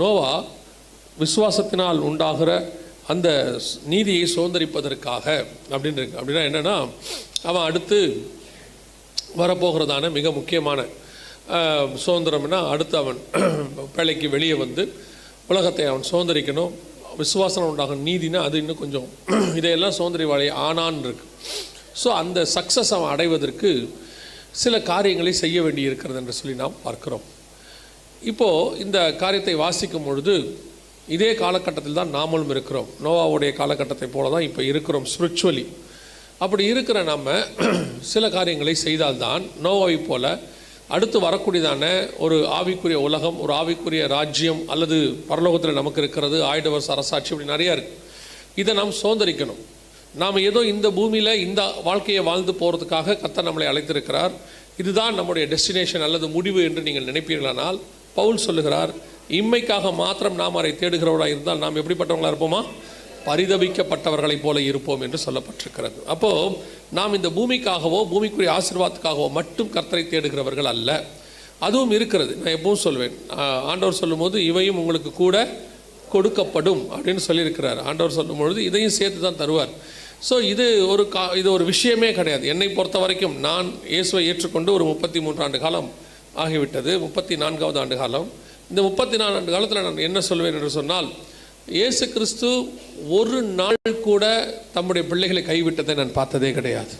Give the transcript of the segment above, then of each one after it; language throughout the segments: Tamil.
நோவா விசுவாசத்தினால் உண்டாகிற அந்த நீதியை சுதந்திரிப்பதற்காக அப்படின்னு இருக்கு. அப்படின்னா என்னென்னா, அவன் அடுத்து வரப்போகிறதான மிக முக்கியமான சுதந்திரம்னா, அடுத்து அவன் வேலைக்கு வெளியே வந்து உலகத்தை அவன் சுதந்திரிக்கணும். விசுவாசம் உண்டாகும் நீதினா அது இன்னும் கொஞ்சம் இதையெல்லாம் சுதந்திரிவாளி ஆனான் இருக்கு. ஸோ அந்த சக்ஸஸ் அவன் அடைவதற்கு சில காரியங்களை செய்ய வேண்டி இருக்கிறது என்று சொல்லி நாம் பார்க்கிறோம். இப்போது இந்த காரியத்தை வாசிக்கும் பொழுது இதே காலகட்டத்தில் தான் நாமளும் இருக்கிறோம். நோவாவுடைய காலகட்டத்தை போல தான் இப்போ இருக்கிறோம் ஸ்பிரிச்சுவலி. அப்படி இருக்கிற நம்ம சில காரியங்களை செய்தால்தான் நோவாவை போல அடுத்து வரக்கூடியதான ஒரு ஆவிக்குரிய உலகம், ஒரு ஆவிக்குரிய ராஜ்யம் அல்லது பரலோகத்தில் நமக்கு இருக்கிறது, 1000 வருஷ அரசாட்சி, இப்படி நிறையா இருக்குது. இதை நாம் சுதந்திரிக்கணும். நாம் ஏதோ இந்த பூமியில் இந்த வாழ்க்கையை வாழ்ந்து போகிறதுக்காக கர்த்தர் நம்மளை அழைத்திருக்கிறார். இதுதான் நம்முடைய டெஸ்டினேஷன் அல்லது முடிவு என்று நீங்கள் நினைப்பீர்களானால், பவுல் சொல்லுகிறார், இம்மைக்காக மாத்திரம் நாம் அதை தேடுகிறவர்களாக இருந்தால் நாம் எப்படிப்பட்டவங்களாக இருப்போமா? பரிதபிக்கப்பட்டவர்களைப் போல இருப்போம் என்று சொல்லப்பட்டிருக்கிறது. அப்போது நாம் இந்த பூமிக்காகவோ பூமிக்குரிய ஆசீர்வாதத்துக்காகவோ மட்டும் கர்த்தரை தேடுகிறவர்கள் அல்ல. அதுவும் இருக்கிறது. நான் எப்பவும் சொல்வேன், ஆண்டவர் சொல்லும் போது இவையும் உங்களுக்கு கூட கொடுக்கப்படும் அப்படின்னு சொல்லியிருக்கிறார். ஆண்டவர் சொல்லும் பொழுது இதையும் சேர்த்து தான் தருவார். ஸோ இது ஒரு விஷயமே கிடையாது. என்னை பொறுத்த வரைக்கும் நான் இயேசுவை ஏற்றுக்கொண்டு ஒரு 33 ஆண்டு காலம் ஆகிவிட்டது, 34வது ஆண்டு காலம். இந்த 34 ஆண்டு காலத்தில் நான் என்ன சொல்வேன் என்று சொன்னால், இயேசு கிறிஸ்து ஒரு நாள் கூட தம்முடைய பிள்ளைகளை கைவிட்டதை நான் பார்த்ததே கிடையாது.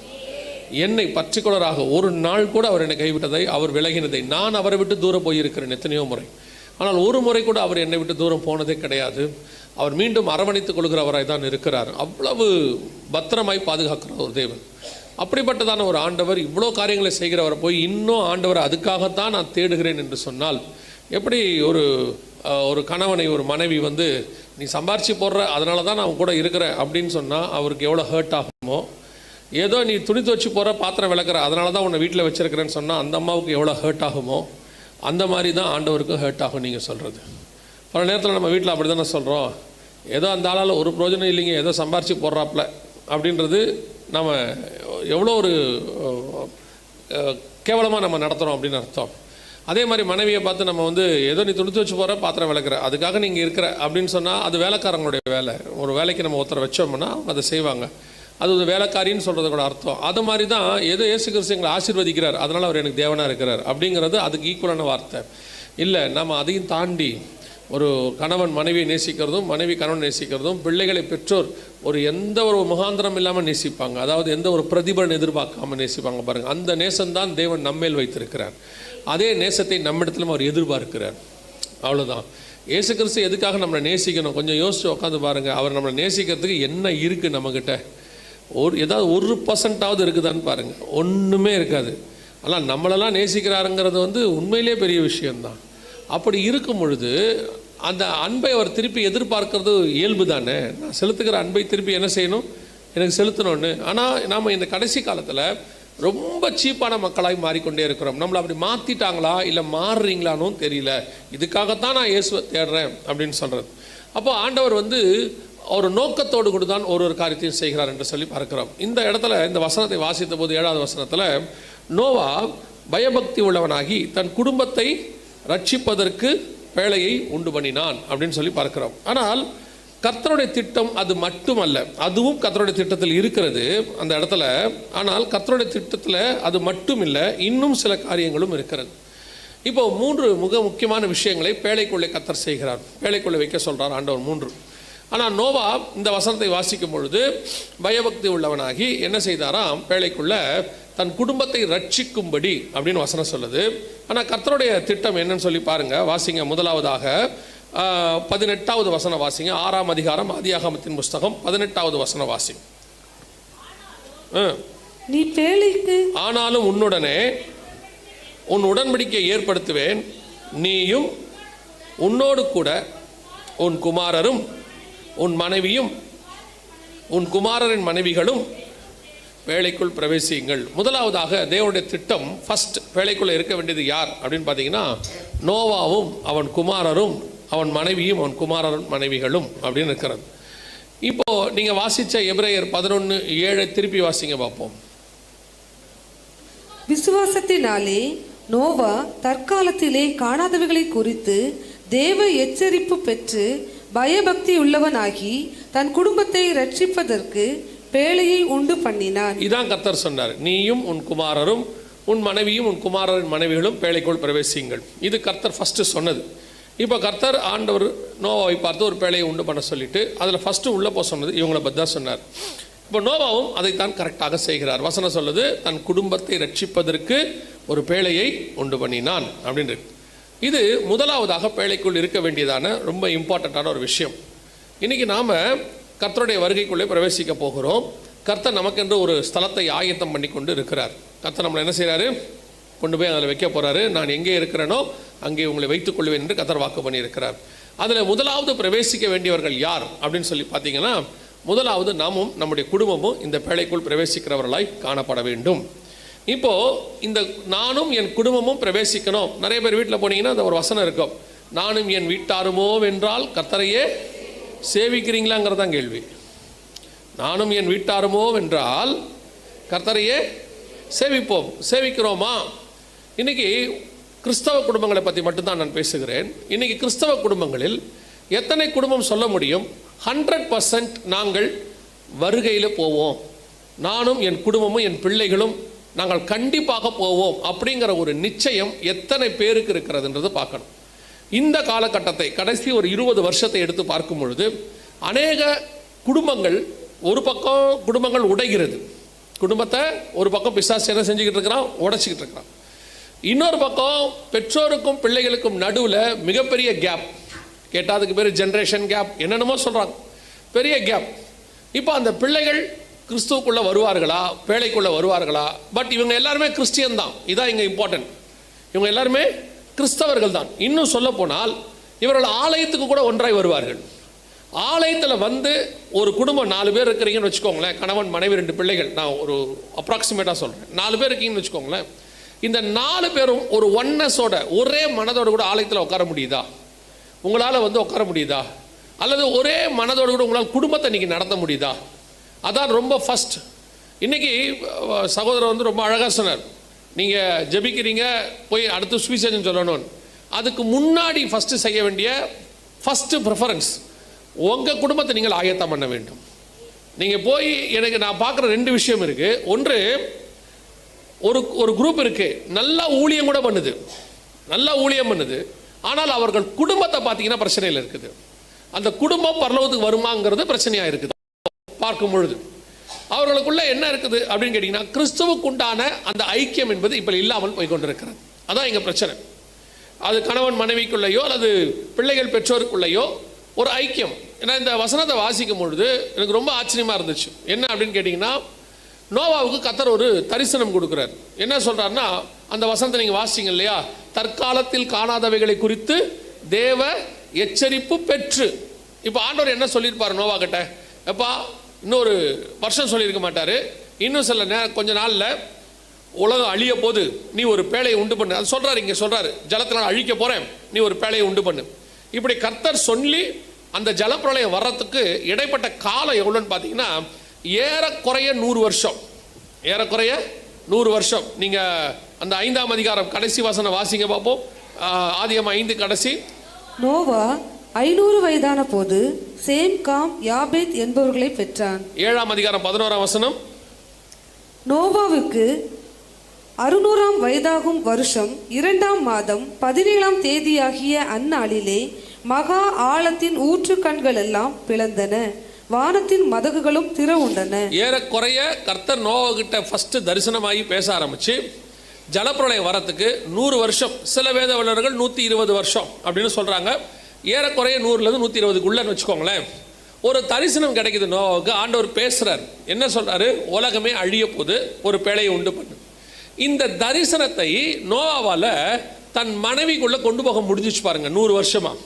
என்னை பர்டிகுலராக ஒரு நாள் கூட அவர் என்னை கைவிட்டதை, அவர் விலகினதை, நான் அவரை விட்டு தூரம் போயிருக்கிறேன் எத்தனையோ முறை. ஆனால் ஒரு முறை கூட அவர் என்னை விட்டு தூரம் போனதே கிடையாது. அவர் மீண்டும் அரவணைத்துக் கொள்கிறவராய் தான் இருக்கிறார். அவ்வளவு பத்திரமாய் பாதுகாக்கிற ஒரு தேவன். அப்படிப்பட்டதான ஒரு ஆண்டவர் இவ்வளோ காரியங்களை செய்கிறவரை போய் இன்னும் ஆண்டவர் அதுக்காகத்தான் நான் தேடுகிறேன் என்று சொன்னால், எப்படி ஒரு கணவனை ஒரு மனைவி வந்து நீ சம்பாரிச்சு போடுற, அதனால தான் நான் கூட இருக்கிறேன் அப்படின்னு சொன்னால் அவருக்கு எவ்வளோ ஹர்ட் ஆகுமோ, ஏதோ நீ துணி துவச்சி போகிற, பாத்திரம் விளக்குற, அதனால தான் உன்னை வீட்டில் வச்சுருக்கிறேன்னு சொன்னால் அந்த அம்மாவுக்கு எவ்வளோ ஹர்ட் ஆகுமோ, அந்த மாதிரி தான் ஆண்டவருக்கும் ஹர்ட் ஆகும். நீங்கள் சொல்கிறது பல நேரத்தில் நம்ம வீட்டில் அப்படி தானே சொல்கிறோம், ஏதோ அந்த ஆளால் ஒரு பிரயோஜனம் இல்லைங்க, ஏதோ சம்பாரித்து போடுறாப்புல அப்படின்றது நம்ம எவ்வளோ ஒரு கேவலமாக நம்ம நடத்துகிறோம் அப்படின்னு அர்த்தம். அதே மாதிரி மனைவியை பார்த்து நம்ம வந்து ஏதோ நீ துணித்து வச்சு போகிற, பாத்திரம் விளக்குற, அதுக்காக நீங்கள் இருக்கிற அப்படின்னு சொன்னால் அது வேலைக்காரங்களுடைய வேலை. ஒரு வேலைக்கு நம்ம ஒருத்தரை வச்சோம்னா அவங்க அதை செய்வாங்க. அது ஒரு வேலைக்காரின்னு சொல்கிறது கூட அர்த்தம். அது மாதிரி தான் ஏதோ இயேசு கிறிஸ்து எங்களை ஆசீர்வதிக்கிறார், அதனால் அவர் எனக்கு தேவனாக இருக்கிறார் அப்படிங்கிறது அதுக்கு ஈக்குவலான வார்த்தை இல்லை. நம்ம அதையும் தாண்டி ஒரு கணவன் மனைவியை நேசிக்கிறதும், மனைவி கணவன் நேசிக்கிறதும், பிள்ளைகளை பெற்றோர் எந்த ஒரு முகாந்திரம் இல்லாமல் நேசிப்பாங்க. அதாவது எந்த ஒரு பிரதிபலன் எதிர்பார்க்காமல் நேசிப்பாங்க. பாருங்கள், அந்த நேசம்தான் தேவன் நம்மேல் வைத்திருக்கிறார். அதே நேசத்தை நம்மிடத்திலும் அவர் எதிர்பார்க்கிறார். அவ்வளோதான். இயேசு கிறிஸ்து எதுக்காக நம்மளை நேசிக்கணும்? கொஞ்சம் யோசிச்சு உட்காந்து பாருங்கள். அவர் நம்மளை நேசிக்கிறதுக்கு என்ன இருக்குது நம்மக்கிட்ட? ஏதாவது 1% இருக்குதான்னு பாருங்கள். ஒன்றுமே இருக்காது. ஆனால் நம்மளெல்லாம் நேசிக்கிறாருங்கிறது உண்மையிலே பெரிய விஷயந்தான். அப்படி இருக்கும் பொழுது அந்த அன்பை அவர் திருப்பி எதிர்பார்க்கறது இயல்பு தானே. நான் செலுத்துகிற அன்பை திருப்பி என்ன செய்யணும்? எனக்கு செலுத்தணும்னு. ஆனால் நாம் இந்த கடைசி காலத்தில் ரொம்ப சீப்பான மக்களாக மாறிக்கொண்டே இருக்கிறோம். நம்மளை அப்படி மாற்றிட்டாங்களா இல்லை மாறுறீங்களானும் தெரியல. இதுக்காகத்தான் நான் இயேசுவை தேடுறேன் அப்படின்னு சொல்கிறது. அப்போ ஆண்டவர் ஒரு நோக்கத்தோடு கூட தான் ஒரு காரியத்தையும் செய்கிறார் என்று சொல்லி பார்க்கிறோம். இந்த இடத்துல இந்த வசனத்தை வாசித்த போது 7வது வசனத்தில் நோவா பயபக்தி உள்ளவனாகி தன் குடும்பத்தை ரட்சிப்பதற்கு வேலையை உண்டு பண்ணினான் அப்படின்னு சொல்லி பார்க்கிறோம். ஆனால் கர்த்தருடைய திட்டம் அது மட்டுமல்ல, அதுவும் கர்த்தருடைய திட்டத்தில் இருக்கிறது அந்த இடத்துல. ஆனால் கர்த்தருடைய திட்டத்தில் அது மட்டும் இல்லை, இன்னும் சில காரியங்களும் இருக்கிறது. இப்போ 3 மிக முக்கியமான விஷயங்களை பேழைக்குள்ளே கர்த்தர் செய்கிறார். பேழைக்குள்ளே வைக்க சொல்கிறார் ஆண்டவர் 3. ஆனால் நோவா இந்த வசனத்தை வாசிக்கும் பொழுது பயபக்தி உள்ளவனாகி என்ன செய்தாராம்? பேழைக்குள்ள தன் குடும்பத்தை ரட்சிக்கும்படி அப்படின்னு வசனம் சொல்லுது. ஆனால் கர்த்தருடைய திட்டம் என்னன்னு சொல்லி பாருங்க. வாசிங்க. முதலாவதாக 18வது வசனம் வாசிங்க. 6ஆம் அதிகாரம் ஆதியாகமத்தின் புஸ்தகம் 18வது வசனம் வாசிங்க. நீ பேழைக்கு ஆனாலும் உன்னுடனே உன் உடன்படிக்கையை ஏற்படுத்துவேன், நீயும் உன்னோடு கூட உன் குமாரரும் உன் மனைவியும் உன் குமாரரின் மனைவிகளும் வேலைக்குள் பிரவேசியுங்கள். முதலாவதாக தேவனுடைய திட்டம் ஃபர்ஸ்ட் வேலைக்குள்ளே இருக்க வேண்டியது யார் அப்படின்னு பார்த்தீங்கன்னா, நோவாவும் அவன் குமாரரும் அவன் மனைவியும் அவன் குமாரன் மனைவிகளும் அப்படின்னு இருக்கிறது. இப்போ நீங்க வாசிச்ச எபிரேயர் 11:7 திருப்பி வாசிங்க பார்ப்போம். விசுவாசத்தினாலே நோவா தற்காலத்திலே காணாதவைகளை குறித்து தேவ எச்சரிப்பு பெற்று பயபக்தி உள்ளவனாகி தன் குடும்பத்தை ரட்சிப்பதற்கு பேழையை உண்டு பண்ணினான். இதான் கர்த்தர் சொன்னார், நீயும் உன் குமாரரும் உன் மனைவியும் உன் குமாரரின் மனைவிகளும் பேழைக்குள் பிரவேசியுங்கள். இது கர்த்தர் ஃபஸ்ட்டு சொன்னது. இப்போ கர்த்தர் ஆண்டவர் நோவாவை பார்த்து ஒரு பேழையை உண்டு பண்ண சொல்லிட்டு அதில் ஃபஸ்ட்டு உள்ளே போக சொன்னது இவங்களை பற்றி தான் சொன்னார். இப்போ நோவாவும் அதைத்தான் கரெக்டாக செய்கிறார். வசனம் சொல்லுது, தன் குடும்பத்தை ரட்சிப்பதற்கு ஒரு பேழையை உண்டு பண்ணினான் அப்படின்னு. இது முதலாவதாக பேழைக்குள் இருக்க வேண்டியதான ரொம்ப இம்பார்ட்டண்ட்டான ஒரு விஷயம். இன்றைக்கி நாம் கர்த்தருடைய வருகைக்குள்ளே பிரவேசிக்க போகிறோம். கர்த்தர் நமக்கென்று ஒரு ஸ்தலத்தை ஆயத்தம் பண்ணி கொண்டு இருக்கிறார். கர்த்தர் நம்மளை என்ன செய்கிறாரு, கொண்டு போய் அதில் வைக்க போகிறாரு. நான் எங்கே இருக்கிறேனோ அங்கே உங்களை வைத்துக் கொள்வேன் என்று கர்த்தர் வாக்கு பண்ணியிருக்கிறார். அதில் முதலாவது பிரவேசிக்க வேண்டியவர்கள் யார் அப்படின்னு சொல்லி பார்த்தீங்கன்னா, முதலாவது நாமும் நம்முடைய குடும்பமும் இந்த பேழைக்குள் பிரவேசிக்கிறவர்களாய் காணப்பட வேண்டும். இப்போது இந்த நானும் என் குடும்பமும் பிரவேசிக்கணும். நிறைய பேர் வீட்டில் போனீங்கன்னா அந்த ஒரு வசனம் இருக்கும், நானும் என் வீட்டாருமோ வென்றால் கர்த்தரையே சேவிக்கிறீங்களாங்கிறதான் கேள்வி. நானும் என் வீட்டாருமோ வென்றால் கர்த்தரையே சேவிப்போம். சேவிக்கிறோமா? இன்றைக்கி கிறிஸ்தவ குடும்பங்களை பற்றி மட்டும்தான் நான் பேசுகிறேன். இன்றைக்கி கிறிஸ்தவ குடும்பங்களில் எத்தனை குடும்பம் சொல்ல முடியும், 100% நாங்கள் வருகையில் போவோம், நானும் என் குடும்பமும் என் பிள்ளைகளும் நாங்கள் கண்டிப்பாக போவோம் அப்படிங்கிற ஒரு நிச்சயம் எத்தனை பேருக்கு இருக்கிறதுன்றது பார்க்கணும். இந்த காலகட்டத்தை கடைசி ஒரு 20 வருஷத்தை எடுத்து பார்க்கும் பொழுது அநேக குடும்பங்கள், ஒரு பக்கம் குடும்பங்கள் உடைகிறது, குடும்பத்தை ஒரு பக்கம் பிசாசு என்ன செஞ்சுக்கிட்டு இருக்கிறான், உடைச்சிக்கிட்டு இருக்கிறான். இன்னொரு பக்கம் பெற்றோருக்கும் பிள்ளைகளுக்கும் நடுவில் மிகப்பெரிய கேப், கேட்டால் அதுக்கு பேர் ஜென்ரேஷன் கேப், என்னென்னமோ சொல்கிறாங்க, பெரிய கேப். இப்போ அந்த பிள்ளைகள் கிறிஸ்துவுக்குள்ளே வருவார்களா, பேழைக்குள்ளே வருவார்களா? பட் இவங்க எல்லாருமே கிறிஸ்டியன் தான், இதான் இங்கே இம்பார்ட்டன்ட். இவங்க எல்லாருமே கிறிஸ்தவர்கள் தான். இன்னும் சொல்ல போனால் இவர்கள் ஆலயத்துக்கு கூட ஒன்றாய் வருவார்கள். ஆலயத்தில் வந்து ஒரு குடும்பம் 4 பேர் இருக்கிறீங்கன்னு வச்சுக்கோங்களேன், கணவன் மனைவி 2 பிள்ளைகள், நான் ஒரு அப்ராக்சிமேட்டாக சொல்கிறேன், 4 பேர் இருக்கீங்கன்னு வச்சுக்கோங்களேன். இந்த 4 பேரும் ஒரு ஒன்னஸோட, ஒரே மனதோடு கூட ஆலயத்தில் உட்கார முடியுதா? உங்களால் வந்து உட்கார முடியுதா? அல்லது ஒரே மனதோடு கூட உங்களால் குடும்பத்தை இன்றைக்கி நடத்த முடியுதா? அதான் ரொம்ப ஃபஸ்ட். இன்றைக்கி சகோதரர் வந்து ரொம்ப அழகாக சொன்னார், நீங்கள் ஜெபிக்கிறீங்க போய் அடுத்து சுவிசேஷம் சொல்லணும்னு. அதுக்கு முன்னாடி ஃபஸ்ட்டு செய்ய வேண்டிய ஃபஸ்ட்டு ப்ரிஃபரன்ஸ் உங்கள் குடும்பத்தை நீங்கள் ஆயத்தம் பண்ண வேண்டும். நீங்கள் போய், எனக்கு நான் பார்க்குற 2 விஷயம் இருக்குது. ஒன்று, ஒரு குரூப் இருக்குது, நல்லா ஊழியம் கூட பண்ணுது, நல்லா ஊழியம் பண்ணுது, ஆனால் அவர்கள் குடும்பத்தை பார்த்தீங்கன்னா பிரச்சனையில் இருக்குது. அந்த குடும்பம் பரலோகத்துக்கு வருமாங்கிறது பிரச்சனையாக இருக்குது. பார்க்கும் பொழுது அவர்களுக்குள்ள என்ன இருக்குது அப்படின்னு கேட்டிங்கன்னா, கிறிஸ்துவுக்குண்டான அந்த ஐக்கியம் என்பது இப்போ இல்லாமல் போய் கொண்டிருக்கிறது. அதான் எங்கள் பிரச்சனை. அது கணவன் மனைவிக்குள்ளேயோ அல்லது பிள்ளைகள் பெற்றோருக்குள்ளேயோ ஒரு ஐக்கியம். ஏன்னா இந்த வசனத்தை வாசிக்கும் பொழுது எனக்கு ரொம்ப ஆச்சரியமாக இருந்துச்சு. என்ன அப்படின்னு கேட்டிங்கன்னா, நோவாவுக்கு கர்த்தர் ஒரு தரிசனம் கொடுக்குறார். என்ன சொல்கிறாருன்னா, அந்த வசனத்தை நீங்கள் வாசிங்க இல்லையா, தற்காலத்தில் காணாதவைகளை குறித்து தேவ எச்சரிப்பு பெற்று. இப்போ ஆண்டவர் என்ன சொல்லியிருப்பார் நோவா கிட்ட, எப்பா இன்னொரு வருஷம் சொல்லியிருக்க மாட்டார், இன்னும் சில கொஞ்ச நாளில் உலகம் அழிய போது நீ ஒரு பேழையை உண்டு பண்ணு. அது சொல்கிறாரு, இங்கே சொல்கிறாரு, ஜலத்தினால் அழிக்க போகிறேன், நீ ஒரு பேழையை உண்டு பண்ணு. இப்படி கர்த்தர் சொல்லி அந்த ஜலப்பிரளயம் வர்றதுக்கு இடைப்பட்ட காலம் எவ்வளோன்னு பார்த்தீங்கன்னா, ஏறக்குறைய 100 வருஷம். ஏறக்குறைய 100 வருஷம். நீங்கள் அந்த 5ஆம் அதிகாரம் கடைசி வசனம் வாசிங்க பார்ப்போம். ஆதியாகமம் 5 கடைசி. நோவா 500 வயதான போது சேம், காம், யாபேத் என்பவர்களை பெற்றான். 7ஆம் அதிகாரம் 11ஆம் வசனம். நோவாவுக்கு 600ஆம் வயதாகும் வருஷம் 2ஆம் மாதம் 17ஆம் தேதியாகிய அந்நாளிலே மகா ஆழத்தின் ஊற்று கண்கள் எல்லாம் பிளந்தன, வானத்தின் மதகுகளும் திறவுண்டன. ஏறக்குறைய கர்த்தர் நோவாகிட்ட ஃபர்ஸ்ட் தரிசனமாகி பேச ஆரம்பிச்சு ஜலப்பிரளயம் வரத்துக்கு 100 வருஷம். சில வேத வல்லுநர்கள் 120 வருஷம் அப்படின்னு சொல்கிறாங்க. ஏறக்குறைய 100லேருந்து 120க்குள்ளன்னு வச்சுக்கோங்களேன். ஒரு தரிசனம் கிடைக்குது நோவாவுக்கு. ஆண்டவர் பேசுகிறார். என்ன சொல்கிறாரு, உலகமே அழிய போது ஒரு பேழையை உண்டு பண்ணு. இந்த தரிசனத்தை நோவாவால் தன் மனைவிக்குள்ளே கொண்டு போக முடிஞ்சிச்சு பாருங்க 100 வருஷமாக.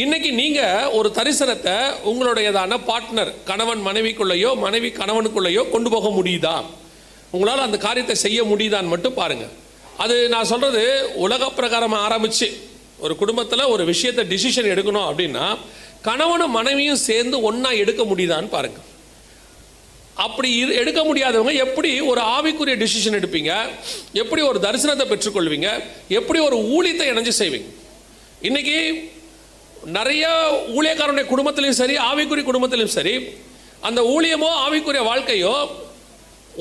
இன்றைக்கி நீங்கள் ஒரு தரிசனத்தை உங்களுடையதான பார்ட்னர், கணவன் மனைவிக்குள்ளேயோ மனைவி கணவனுக்குள்ளேயோ கொண்டு போக முடியுதா? உங்களால் அந்த காரியத்தை செய்ய முடியுதான்னு மட்டும் பாருங்கள். அது நான் சொல்கிறது உலக பிரகாரம் ஆரம்பித்து ஒரு குடும்பத்தில் ஒரு விஷயத்தை டிசிஷன் எடுக்கணும் அப்படின்னா கணவனும் மனைவியும் சேர்ந்து ஒன்றா எடுக்க முடியுதான்னு பாருங்கள். அப்படி எடுக்க முடியாதவங்க எப்படி ஒரு ஆவிக்குரிய டிசிஷன் எடுப்பீங்க? எப்படி ஒரு தரிசனத்தை பெற்றுக்கொள்வீங்க? எப்படி ஒரு ஊழியத்தை இணைஞ்சு செய்வீங்க? இன்றைக்கி நிறைய ஊழியக்காரனுடைய குடும்பத்திலையும் சரி, ஆவிக்குரிய குடும்பத்திலையும் சரி, அந்த ஊழியமோ ஆவிக்குரிய வாழ்க்கையோ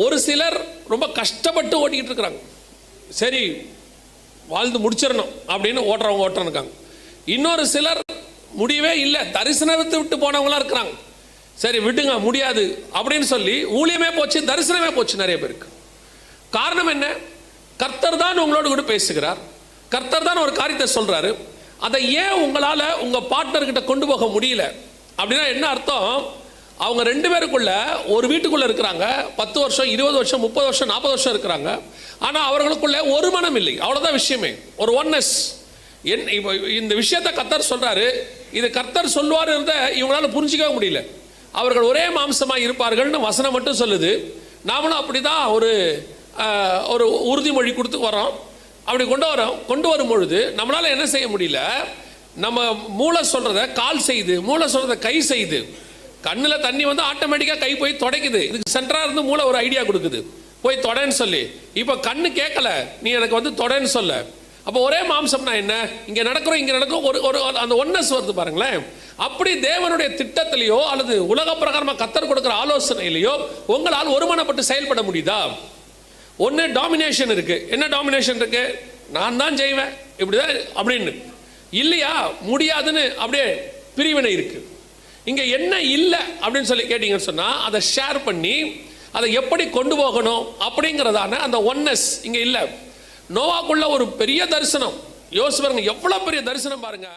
ஒரு சிலர் ரொம்ப கஷ்டப்பட்டு ஓட்டிக்கிட்டு இருக்கிறாங்க. சரி, வாழ்ந்து முடிச்சிடணும் அப்படின்னு ஓட்டுறவங்க இருக்காங்க. இன்னொரு சிலர் முடியவே இல்லை, தரிசனத்தை விட்டு போனவங்களா இருக்கிறாங்க. சரி விட்டுங்க, முடியாது அப்படின்னு சொல்லி ஊழியமே போச்சு, தரிசனமே போச்சு நிறைய பேருக்கு. காரணம் என்ன? கர்த்தர் தான் உங்களோடு கூட பேசுகிறார், கர்த்தர் தான் ஒரு காரியத்தை சொல்றாரு. அதை ஏன் உங்களால உங்க பார்ட்னர்கிட்ட கொண்டு போக முடியல அப்படின்னா என்ன அர்த்தம்? அவங்க ரெண்டு பேருக்குள்ள ஒரு வீட்டுக்குள்ள இருக்கிறாங்க, 10 வருஷம் 20 வருஷம் 30 வருஷம் 40 வருஷம் இருக்கிறாங்க. ஆனா அவர்களுக்குள்ள ஒரு மனம் இல்லை, அவ்வளவுதான் விஷயமே. ஒரு ஒன்னஸ். இந்த விஷயத்தை கர்த்தர் சொல்றாரு, இது கர்த்தர் சொல்வார் இவங்களால புரிஞ்சிக்கவே முடியல. அவர்கள் ஒரே மாம்சமா இருப்பார்கள்னு வசனம் மட்டும் சொல்லுது. நாமளும் அப்படிதான் ஒரு உறுதிமொழி கொடுத்து வரோம். அப்படி கொண்டு வரும் பொழுது நம்மளால என்ன செய்ய முடியல? நம்ம மூளை சொல்றத கால் செய்து, மூளை சொல்றத கை செய்து, கண்ணில் தண்ணி வந்து ஆட்டோமேட்டிக்காக கை போய் தொடைக்குது. இதுக்கு சென்டராக இருந்து மூளை ஒரு ஐடியா கொடுக்குது, போய் தொடன்னு சொல்லி. இப்போ கண்ணு கேட்கல, நீ எனக்கு வந்து தொடன்னு சொல்ல. அப்போ ஒரே மாம்சம்னா என்ன? இங்கே நடக்கிறோம், இங்கே நடக்கும், ஒரு அந்த ஒன்னஸ் வருது பாருங்களேன். அப்படி தேவனுடைய திட்டத்திலேயோ அல்லது உலக பிரகாரமாக கர்த்தர் கொடுக்குற ஆலோசனையிலையோ உங்களால் ஒருமனப்பட்டு செயல்பட முடியுதா? ஒன்று டாமினேஷன் இருக்கு. என்ன டாமினேஷன் இருக்கு? நான் தான் செய்வேன் இப்படிதான் அப்படின்னு. இல்லையா, முடியாதுன்னு அப்படியே பிரிவினை இருக்கு. இங்க என்ன இல்லை அப்படின்னு சொல்லி கேட்டீங்கன்னு சொன்னா அதை ஷேர் பண்ணி அதை எப்படி கொண்டு போகணும் அப்படிங்கிறதான அந்த ஒன்னஸ் இங்க இல்லை. நோவாக்குள்ள ஒரு பெரிய தரிசனம் யோசிச்சு பாருங்க, எவ்வளவு பெரிய தரிசனம் பாருங்க.